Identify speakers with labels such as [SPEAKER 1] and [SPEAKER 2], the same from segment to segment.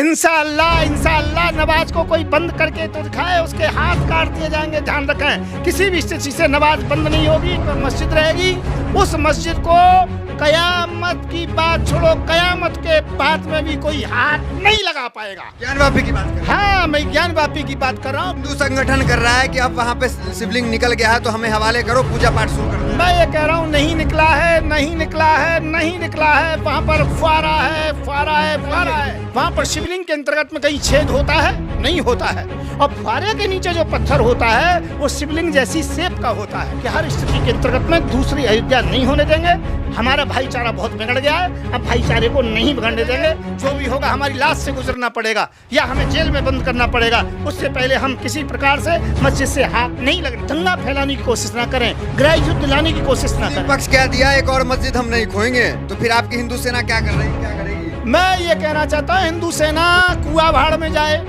[SPEAKER 1] इंशाअल्लाह नमाज को कोई बंद करके तो दिखाए, उसके हाथ काट दिए जाएंगे। ध्यान रखें, किसी भी स्थिति से नमाज बंद नहीं होगी, तो मस्जिद रहेगी। उस मस्जिद को कयामत की बात छोड़ो, कयामत के बाद में भी कोई हाथ नहीं लगा पाएगा।
[SPEAKER 2] ज्ञानवापी की बात कर रहे हैं?
[SPEAKER 1] हाँ, मैं ज्ञानवापी की बात कर रहा हूँ।
[SPEAKER 2] हिंदू संगठन कर रहा है कि अब वहाँ पे शिवलिंग निकल गया है तो हमें हवाले करो, पूजा पाठ शुरू कर दो।
[SPEAKER 1] मैं ये कह रहा हूँ, नहीं निकला है, नहीं निकला है, नहीं निकला है। वहाँ पर फुआरा है, फुआरा है, फुआरा है। वहाँ पर शिवलिंग के अंतर्गत में कहीं छेद होता है? नहीं होता है। और फुआरे के नीचे जो पत्थर होता है वो शिवलिंग जैसी शेप का होता है कि हर स्थिति के अंतर्गत में दूसरी अयोध्या नहीं होने देंगे। हमारा भाईचारा बहुत बिगड़ गया है, अब भाईचारे को नहीं बिगड़ने देंगे। जो भी होगा हमारी लाश से गुजरना पड़ेगा या हमें जेल में बंद करना पड़ेगा। उससे पहले हम किसी प्रकार से मस्जिद से हाथ नहीं लगे, दंगा फैलाने की कोशिश ना करें, गृह युद्ध दिलाने की कोशिश ना करें।
[SPEAKER 2] पक्ष क्या दिया, एक और मस्जिद हम नहीं खोएंगे, तो फिर आपकी हिंदू सेना क्या कर रही है, क्या करेगी?
[SPEAKER 1] मैं ये कहना चाहता हूँ, हिंदू सेना कुआ भाड़ में जाए।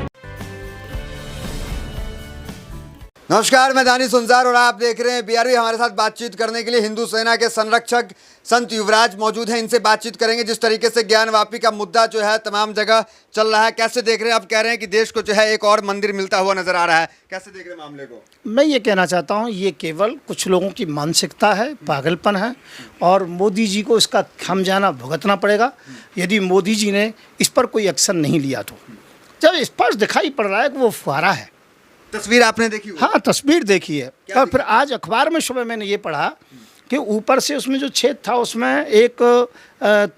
[SPEAKER 2] नमस्कार, मैं दानिश सुनजार और आप देख रहे हैं बीआरबी। हमारे साथ बातचीत करने के लिए हिंदू सेना के संरक्षक संत युवराज मौजूद हैं। इनसे बातचीत करेंगे। जिस तरीके से ज्ञानवापी का मुद्दा जो है तमाम जगह चल रहा है, कैसे देख रहे हैं? आप कह रहे हैं कि देश को जो है एक और मंदिर मिलता हुआ नजर आ रहा है, कैसे देख रहे हैं मामले को?
[SPEAKER 1] मैं ये कहना चाहता हूँ, ये केवल कुछ लोगों की मानसिकता है, पागलपन है और मोदी जी को इसका खामियाजा भुगतना पड़ेगा यदि मोदी जी ने इस पर कोई एक्शन नहीं लिया तो। जब स्पष्ट दिखाई पड़ रहा है कि वो फुआरा है।
[SPEAKER 2] तस्वीर आपने देखी?
[SPEAKER 1] हाँ, तस्वीर देखी है। और फिर आज अखबार में सुबह मैंने ये पढ़ा कि ऊपर से उसमें जो छेद था उसमें एक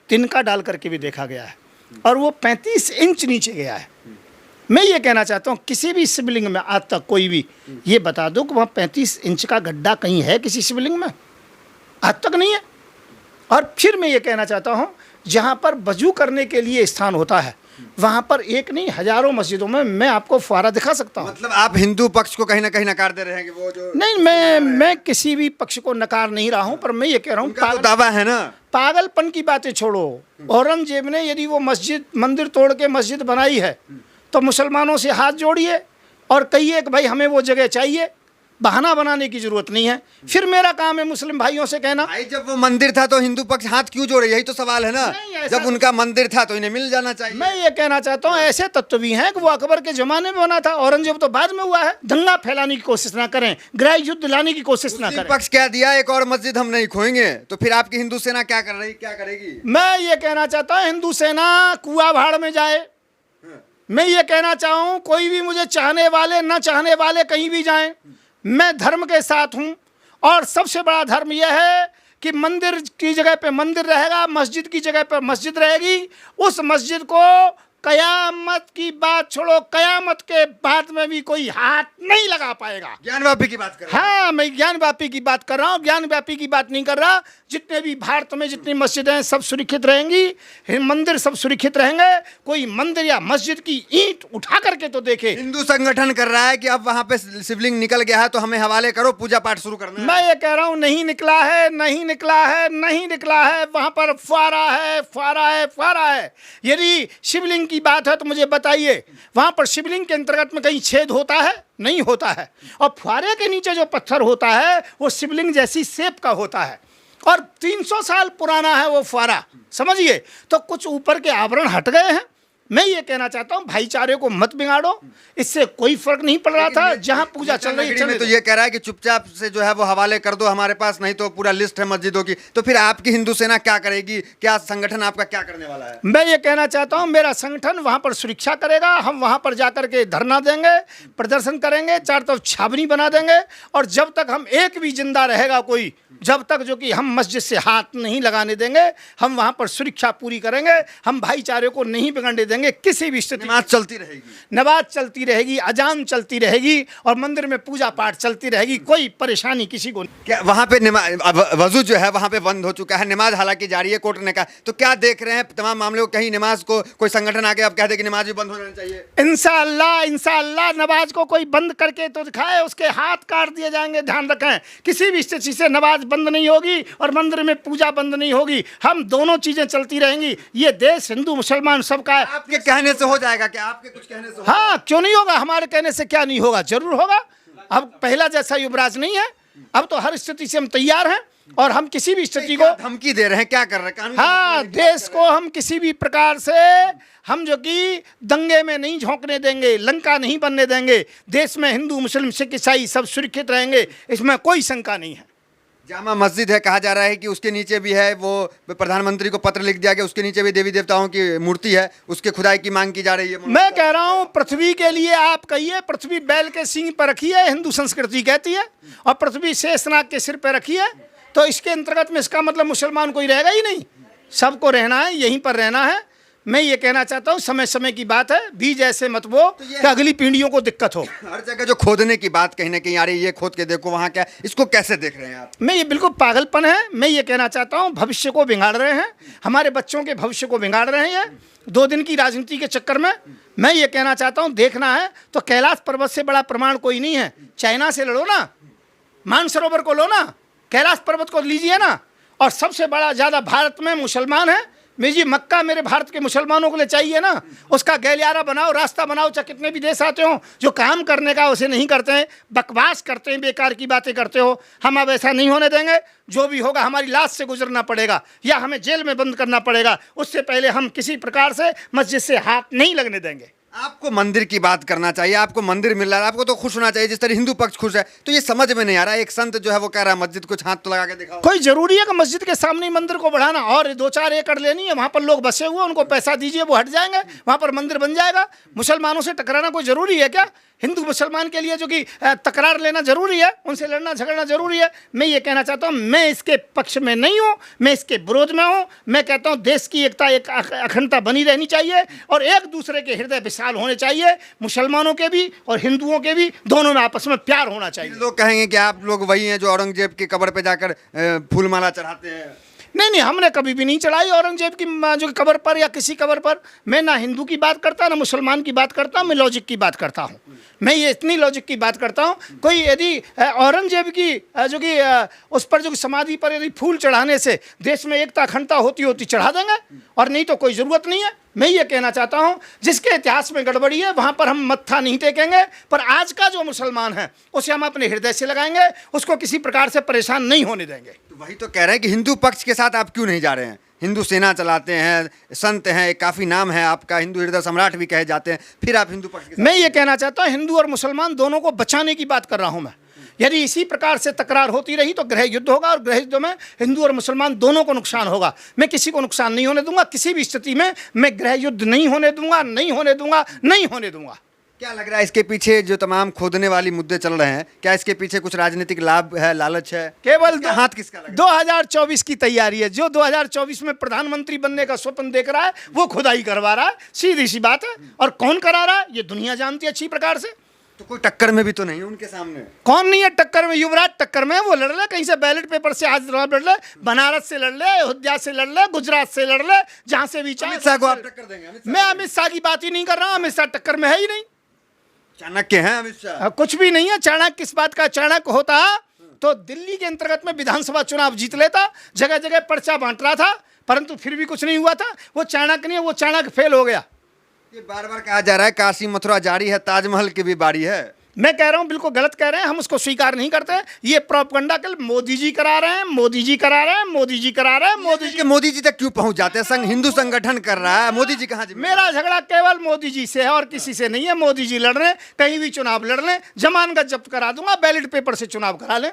[SPEAKER 1] तिनका डाल करके भी देखा गया है और वो 35 इंच नीचे गया है। मैं ये कहना चाहता हूँ, किसी भी शिवलिंग में आज तक कोई भी ये बता दो कि वहाँ 35 इंच का गड्ढा कहीं है किसी शिवलिंग में? आज तक नहीं है। और फिर मैं ये कहना चाहता हूँ, जहाँ पर वजू करने के लिए स्थान होता है वहाँ पर एक नहीं हजारों मस्जिदों में मैं आपको फुआरा दिखा सकता हूँ।
[SPEAKER 2] मतलब आप हिंदू पक्ष को कहीं ना कहीं नकार दे रहे हैं कि वो जो
[SPEAKER 1] नहीं, मैं किसी भी पक्ष को नकार नहीं रहा हूँ, पर मैं ये कह रहा हूँ
[SPEAKER 2] तो दावा है ना,
[SPEAKER 1] पागलपन की बातें छोड़ो। औरंगजेब ने यदि वो मंदिर तोड़ के मस्जिद बनाई है तो मुसलमानों से हाथ जोड़िए और कहिए कि भाई हमें वो जगह चाहिए। बहाना बनाने की जरूरत नहीं है। फिर मेरा काम है मुस्लिम भाइयों से कहना,
[SPEAKER 2] भाई जब वो मंदिर था तो हिंदू पक्ष हाथ क्यों जोड़े? यही तो सवाल है ना। जब उनका मंदिर था तो इन्हें मिल जाना चाहिए।
[SPEAKER 1] मैं ये कहना चाहता हूँ, ऐसे तत्व भी हैं कि वो अकबर के जमाने में बना था, औरंगजेब तो बाद में हुआ है। दंगा फैलाने की कोशिश ना करें, गृह युद्ध दिलाने की कोशिश ना करें।
[SPEAKER 2] पक्ष क्या दिया, एक और मस्जिद हम नहीं खोएंगे, तो फिर आपकी हिंदू सेना क्या कर रही, क्या करेगी?
[SPEAKER 1] मैं ये कहना चाहता हूँ, हिंदू सेना कुआ भाड़ में जाए। मैं ये कहना चाहूँ, कोई भी मुझे चाहने वाले न चाहने वाले कहीं भी जाएं, मैं धर्म के साथ हूँ। और सबसे बड़ा धर्म यह है कि मंदिर की जगह पे मंदिर रहेगा, मस्जिद की जगह पे मस्जिद रहेगी। उस मस्जिद को कयामत की बात छोड़ो, कयामत के बाद में भी कोई हाथ नहीं लगा पाएगा।
[SPEAKER 2] ज्ञानवापी की बात कर रहे हैं?
[SPEAKER 1] हाँ, मैं ज्ञानवापी की बात कर रहा हूँ, ज्ञानवापी की बात नहीं कर रहा। जितने भी भारत में जितनी मस्जिदें हैं सब सुरक्षित रहेंगी, मंदिर सब सुरक्षित रहेंगे। कोई मंदिर या मस्जिद की ईंट उठा करके तो देखे।
[SPEAKER 2] हिंदू संगठन कर रहा है कि अब वहाँ पे शिवलिंग निकल गया है तो हमें हवाले करो, पूजा पाठ शुरू करना है।
[SPEAKER 1] मैं ये कह रहा हूँ, नहीं निकला है, नहीं निकला है, नहीं निकला है। वहाँ पर फुआरा है, फुआरा है, फुआरा है। यदि शिवलिंग की बात है तो मुझे बताइए, वहाँ पर शिवलिंग के अंतर्गत में कहीं छेद होता है? नहीं होता है। और फुआरे के नीचे जो पत्थर होता है वो शिवलिंग जैसी शेप का होता है और 300 साल पुराना है वो फुआरा, समझिए। तो कुछ ऊपर के आवरण हट गए हैं। मैं ये कहना चाहता हूँ, भाईचारे को मत बिगाड़ो, इससे कोई फर्क नहीं पड़ रहा था। जहाँ पूजा चल रही है
[SPEAKER 2] तो ये कह रहा है कि चुपचाप से जो है वो हवाले कर दो हमारे पास, नहीं तो पूरा लिस्ट है मस्जिदों की। तो फिर आपकी हिंदू सेना क्या करेगी? क्या संगठन आपका क्या करने वाला है?
[SPEAKER 1] मैं ये कहना चाहता हूँ, मेरा संगठन वहाँ पर सुरक्षा करेगा। हम वहाँ पर जाकर के धरना देंगे, प्रदर्शन करेंगे, चारों तरफ छावनी बना देंगे। और जब तक हम एक भी जिंदा रहेगा कोई, जब तक जो कि हम मस्जिद से हाथ नहीं लगाने देंगे, हम वहाँ पर सुरक्षा पूरी करेंगे। हम भाईचारे को नहीं बिगड़ने देंगे। किसी भी स्थिति
[SPEAKER 2] नमाज चलती रहेगी,
[SPEAKER 1] नमाज चलती रहेगी, अजान चलती रहेगी और मंदिर में पूजा पाठ चलती रहेगी। कोई परेशानी किसी को नहीं।
[SPEAKER 2] क्या वहाँ पे वजू जो है वहाँ पे बंद हो चुका है, नमाज हालांकि जारी है कोर्ट ने कहा, तो क्या देख रहे हैं तमाम मामलों को? कहीं नमाज को कोई संगठन आके अब कह दे कि नमाज भी बंद हो जाना चाहिए?
[SPEAKER 1] इंशाअल्लाह नमाज को कोई बंद करके तो दिखाए, उसके हाथ काट दिए जाएंगे। ध्यान रखें, किसी भी स्थिति से नमाज बंद नहीं होगी और मंदिर में पूजा बंद नहीं होगी। हम दोनों चीजें चलती रहेंगी। ये देश हिंदू मुसलमान सबका है।
[SPEAKER 2] आपके कहने से हो जाएगा क्या? आपके कुछ कहने से?
[SPEAKER 1] हाँ, क्यों नहीं होगा? हमारे कहने से क्या नहीं होगा? जरूर होगा। अब पहला जैसा युवराज नहीं है, अब तो हर स्थिति से हम तैयार हैं। और हम किसी भी स्थिति को,
[SPEAKER 2] क्या धमकी दे रहे हैं, क्या कर रहे हैं कानून?
[SPEAKER 1] हाँ, देश को हम किसी भी प्रकार से हम जो कि दंगे में नहीं झोंकने देंगे, लंका नहीं बनने देंगे। देश में हिंदू, मुस्लिम, सिख, ईसाई सब सुरक्षित रहेंगे, इसमें कोई शंका नहीं है।
[SPEAKER 2] जामा मस्जिद है, कहा जा रहा है कि उसके नीचे भी है, वो प्रधानमंत्री को पत्र लिख दिया गया, उसके नीचे भी देवी देवताओं की मूर्ति है, उसके खुदाई की मांग की जा रही है।
[SPEAKER 1] मैं कह रहा हूं, पृथ्वी के लिए आप कहिए, पृथ्वी बैल के सींग पर रखी है, हिंदू संस्कृति कहती है, और पृथ्वी शेषनाग के सिर पर रखी है, तो इसके अंतर्गत में इसका मतलब मुसलमान कोई रहेगा ही नहीं, सबको रहना है, यहीं पर रहना है। मैं ये कहना चाहता हूँ, समय समय की बात है, बीज ऐसे मत बो कि अगली पीढ़ियों को दिक्कत हो।
[SPEAKER 2] हर जगह जो खोदने की बात कहीं ना कहीं आ रही है, ये खोद के देखो वहाँ क्या, इसको कैसे देख रहे हैं आप?
[SPEAKER 1] मैं ये बिल्कुल पागलपन है। मैं ये कहना चाहता हूँ, भविष्य को बिगाड़ रहे हैं, हमारे बच्चों के भविष्य को बिगाड़ रहे हैं 2 दिन की राजनीति के चक्कर में। मैं ये कहना चाहता हूँ, देखना है तो कैलाश पर्वत से बड़ा प्रमाण कोई नहीं है। चाइना से लड़ो ना, मानसरोवर को लो ना, कैलाश पर्वत को लीजिए ना, और सबसे बड़ा ज़्यादा भारत में मुसलमान है। मेरी जी मक्का मेरे भारत के मुसलमानों के लिए चाहिए ना, उसका गलियारा बनाओ, रास्ता बनाओ, चाहे कितने भी देश आते हो, जो काम करने का उसे नहीं करते हैं, बकवास करते हैं, बेकार की बातें करते हो। हम अब ऐसा नहीं होने देंगे। जो भी होगा हमारी लाश से गुजरना पड़ेगा या हमें जेल में बंद करना पड़ेगा, उससे पहले हम किसी प्रकार से मस्जिद से हाथ नहीं लगने देंगे।
[SPEAKER 2] आपको मंदिर की बात करना चाहिए, आपको मंदिर मिल रहा है, आपको तो खुश होना चाहिए, जिस तरह हिंदू पक्ष खुश है। तो ये समझ में नहीं आ रहा है, एक संत जो है वो कह रहा है मस्जिद कुछ हाथ तो लगा के दिखाओ।
[SPEAKER 1] कोई जरूरी है कि मस्जिद के सामने ही मंदिर को बढ़ाना, और 2-4 एकड़ लेनी है, वहां पर लोग बसे हुए, उनको पैसा दीजिए, वो हट जाएंगे, वहां पर मंदिर बन जाएगा। मुसलमानों से टकराना कोई जरूरी है क्या? हिंदू मुसलमान के लिए जो कि तकरार लेना जरूरी है, उनसे लड़ना झगड़ना जरूरी है? मैं ये कहना चाहता हूँ, मैं इसके पक्ष में नहीं हूँ, मैं इसके विरोध में हूँ। मैं कहता हूँ देश की एकता, एक अखंडता बनी रहनी चाहिए, और एक दूसरे के हृदय विशाल होने चाहिए, मुसलमानों के भी और हिंदुओं के भी, दोनों में आपस में प्यार होना चाहिए।
[SPEAKER 2] लोग कहेंगे कि आप लोग वही हैं जो औरंगजेब की कब्र पे जाकर फूलमाला चढ़ाते हैं।
[SPEAKER 1] नहीं, हमने कभी भी नहीं चढ़ाई औरंगजेब की जो कब्र पर या किसी कब्र पर। मैं ना हिंदू की बात करता, ना मुसलमान की बात करता, मैं लॉजिक की बात करता हूँ। मैं ये इतनी लॉजिक की बात करता हूँ, कोई यदि औरंगजेब की जो कि उस पर जो समाधि पर यदि फूल चढ़ाने से देश में एकता अखंडता होती चढ़ा देंगे, और नहीं तो कोई ज़रूरत नहीं है। मैं ये कहना चाहता हूँ, जिसके इतिहास में गड़बड़ी है वहाँ पर हम मत्था नहीं टेकेंगे, पर आज का जो मुसलमान है उसे हम अपने हृदय से लगाएंगे, उसको किसी प्रकार से परेशान नहीं होने देंगे।
[SPEAKER 2] तो वही तो कह रहे हैं कि हिंदू पक्ष के साथ आप क्यों नहीं जा रहे हैं? हिंदू सेना चलाते हैं, संत हैं, काफ़ी नाम है आपका, हिंदू हृदय सम्राट भी कहे जाते हैं, फिर आप हिंदू पक्ष के साथ?
[SPEAKER 1] मैं ये कहना चाहता हूँ, हिंदू और मुसलमान दोनों को बचाने की बात कर रहा हूँ मैं। यदि इसी प्रकार से तकरार होती रही तो गृह युद्ध होगा, और गृह युद्ध में हिंदू और मुसलमान दोनों को नुकसान होगा। मैं किसी को नुकसान नहीं होने दूंगा, किसी भी स्थिति में मैं गृह युद्ध नहीं होने दूंगा, नहीं होने दूंगा, नहीं होने दूंगा।
[SPEAKER 2] क्या लग रहा है इसके पीछे जो तमाम खोदने वाली मुद्दे चल रहे हैं, क्या इसके पीछे कुछ राजनीतिक लाभ है, लालच है?
[SPEAKER 1] केवल
[SPEAKER 2] हाथ किसका लग रहा है?
[SPEAKER 1] 2024 की तैयारी है। जो 2024 में प्रधानमंत्री बनने का स्वप्न देख रहा है वो खुदाई करवा रहा है, सीधी सी बात है। और कौन करा रहा है ये दुनिया जानती है अच्छी प्रकार से।
[SPEAKER 2] तो कोई टक्कर में भी तो नहीं है उनके सामने?
[SPEAKER 1] कौन नहीं है टक्कर में? युवराज टक्कर में, वो लड़ ले कहीं से, बैलेट पेपर से आज लड़ ले, बनारस से लड़ ले, अयोध्या से लड़ ले, गुजरात से लड़ ले, जहां से भी चाहे।
[SPEAKER 2] अमित शाह को आप टक्कर देंगे?
[SPEAKER 1] मैं अमित शाह की बात ही नहीं कर रहा हूं, अमित शाह टक्कर में है ही नहीं।
[SPEAKER 2] चाणक्य हैं अमित शाह?
[SPEAKER 1] कुछ भी नहीं है। चाणक्य किस बात का? चाणक्य होता तो दिल्ली के अंतर्गत में विधानसभा चुनाव जीत लेता, जगह जगह पर्चा बांट रहा था, परंतु फिर भी कुछ नहीं हुआ था। वो चाणक्य नहीं है, वो चाणक्य फेल हो गया।
[SPEAKER 2] ये बार बार कहा जा रहा है काशी मथुरा जारी है, ताजमहल की भी बारी है।
[SPEAKER 1] मैं कह रहा हूं बिल्कुल गलत कह रहे हैं, हम उसको स्वीकार नहीं करते। ये प्रोपगंडा कल मोदी जी करा रहे हैं, मोदी जी करा रहे हैं, मोदी जी करा रहे हैं,
[SPEAKER 2] मोदी जी तक क्यों पहुंच जाते हैं? संघ हिंदू संगठन कर रहा है, मोदी जी कहाँ?
[SPEAKER 1] मेरा झगड़ा केवल मोदी जी से है और किसी से नहीं है। मोदी जी लड़ रहे हैं, कहीं भी चुनाव लड़ लें, जमानत जब्त करा दूंगा, बैलेट पेपर से चुनाव करा लें।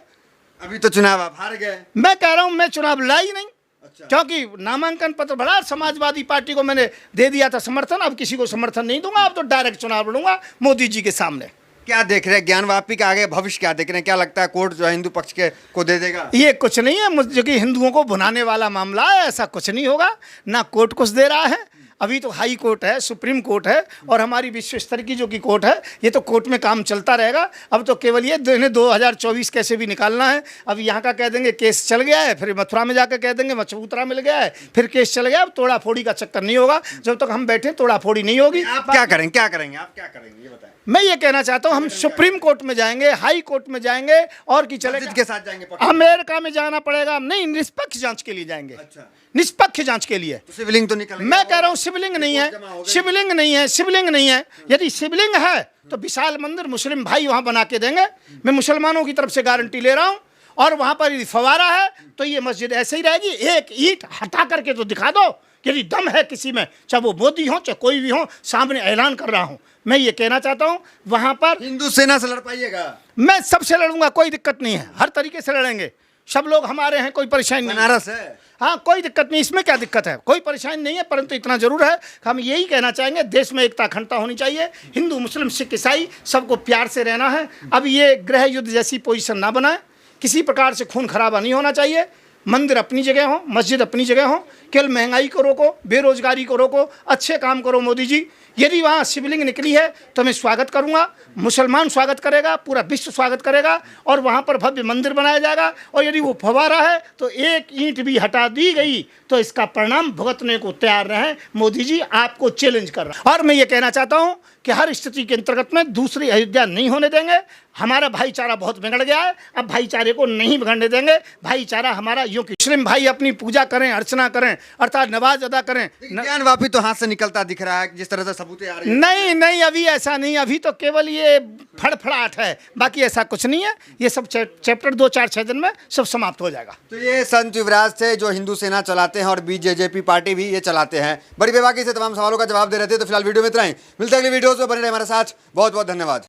[SPEAKER 2] अभी तो चुनाव आप हार गए।
[SPEAKER 1] मैं कह रहा हूं मैं चुनाव लड़ा ही नहीं।
[SPEAKER 2] अच्छा।
[SPEAKER 1] क्योंकि नामांकन पत्र भरा, समाजवादी पार्टी को मैंने दे दिया था समर्थन, अब किसी को समर्थन नहीं दूंगा, अब तो डायरेक्ट चुनाव लड़ूंगा मोदी जी के सामने।
[SPEAKER 2] क्या देख रहे हैं ज्ञानवापी का आगे भविष्य क्या देख रहे हैं? क्या लगता है कोर्ट जो है हिंदू पक्ष के को दे देगा?
[SPEAKER 1] ये कुछ नहीं है, मुझे कि हिंदुओं को भुनाने वाला मामला है, ऐसा कुछ नहीं होगा। ना कोर्ट कुछ दे रहा है, अभी तो हाई कोर्ट है, सुप्रीम कोर्ट है, और हमारी विश्व स्तर की जो कि कोर्ट है, ये तो कोर्ट में काम चलता रहेगा। अब तो केवल ये 2024 कैसे भी निकालना है। अब यहाँ का कह देंगे केस चल गया है, फिर मथुरा में जाकर कह देंगे मचबूतरा मिल गया है, फिर केस चल गया। अब तोड़ा फोड़ी का चक्कर नहीं होगा, जब तक हम बैठे तोड़ा फोड़ी नहीं होगी।
[SPEAKER 2] आप क्या करेंगे? क्या करेंगे? आप क्या करेंगे ये बताएं।
[SPEAKER 1] मैं ये कहना चाहता हूँ हम सुप्रीम कोर्ट में जाएंगे, हाई कोर्ट में जाएंगे, और की चलेगा
[SPEAKER 2] के साथ जाएंगे,
[SPEAKER 1] अमेरिका में जाना पड़ेगा। नहीं, निष्पक्ष जांच के लिए जाएंगे।
[SPEAKER 2] अच्छा।
[SPEAKER 1] निष्पक्ष जांच के लिए।
[SPEAKER 2] तो शिवलिंग तो निकल,
[SPEAKER 1] मैं कह रहा हूँ शिवलिंग नहीं है, शिवलिंग नहीं है, शिवलिंग नहीं है। यदि शिवलिंग है तो विशाल मंदिर मुस्लिम भाई वहां बना के देंगे। मैं मुसलमानों की तरफ से गारंटी ले रहा हूं, और वहां पर यदि फवारा है तो ये मस्जिद ऐसे ही रहेगी। एक ईंट हटा करके तो दिखा दो, यदि दम है किसी में, चाहे वो मोदी हो चाहे कोई भी हो, सामने ऐलान कर रहा हूं। मैं ये कहना चाहता हूं वहां पर
[SPEAKER 2] हिंदू सेना से लड़ पाइएगा?
[SPEAKER 1] मैं सबसे लड़ूंगा, कोई दिक्कत नहीं है, हर तरीके से लड़ेंगे। सब लोग हमारे हैं, कोई परेशानी नहीं।
[SPEAKER 2] बनारस है?
[SPEAKER 1] हाँ, कोई दिक्कत नहीं, इसमें क्या दिक्कत है, कोई परेशानी नहीं है। परंतु इतना जरूर है कि हम यही कहना चाहेंगे, देश में एकता अखंडता होनी चाहिए। हिंदू मुस्लिम सिख ईसाई सबको प्यार से रहना है। अब ये गृह युद्ध जैसी पोजीशन ना बनाए, किसी प्रकार से खून खराबा नहीं होना चाहिए। मंदिर अपनी जगह हो, मस्जिद अपनी जगह हो। केवल महंगाई को रोको, बेरोजगारी को रोको, अच्छे काम करो मोदी जी। यदि वहाँ शिवलिंग निकली है तो मैं स्वागत करूँगा, मुसलमान स्वागत करेगा, पूरा विश्व स्वागत करेगा, और वहाँ पर भव्य मंदिर बनाया जाएगा। और यदि वो फवारा है तो एक ईंट भी हटा दी गई तो इसका परिणाम भुगतने को तैयार रहें। मोदी जी आपको चैलेंज कर रहा है। और मैं ये कहना चाहता हूँ कि हर स्थिति के अंतर्गत में दूसरी अयोध्या नहीं होने देंगे। हमारा भाईचारा बहुत बिगड़ गया है, अब भाईचारे को नहीं बिगड़ने देंगे। भाईचारा हमारा यूं कि मुस्लिम भाई अपनी पूजा करें, अर्चना करें, अर्थात नमाज अदा करें।
[SPEAKER 2] ज्ञानवापी तो हाथ से निकलता दिख रहा है, जिस तरह से सबूतें आ रही हैं।
[SPEAKER 1] नहीं नहीं, अभी ऐसा नहीं, अभी तो केवल ये फड़फड़ाहट है, बाकी ऐसा कुछ नहीं है। ये सब चैप्टर 2-4-6 दिन में सब समाप्त हो जाएगा।
[SPEAKER 2] तो ये संत युवराज थे जो हिंदू सेना चलाते हैं और बीजेपी पार्टी भी ये चलाते हैं। बड़ी बेबाकी से तमाम सवालों का जवाब दे रहे थे। तो फिलहाल वीडियो में इतना ही, मिलते हैं अगली वीडियोस में, बने रहे हमारे साथ। बहुत बहुत धन्यवाद।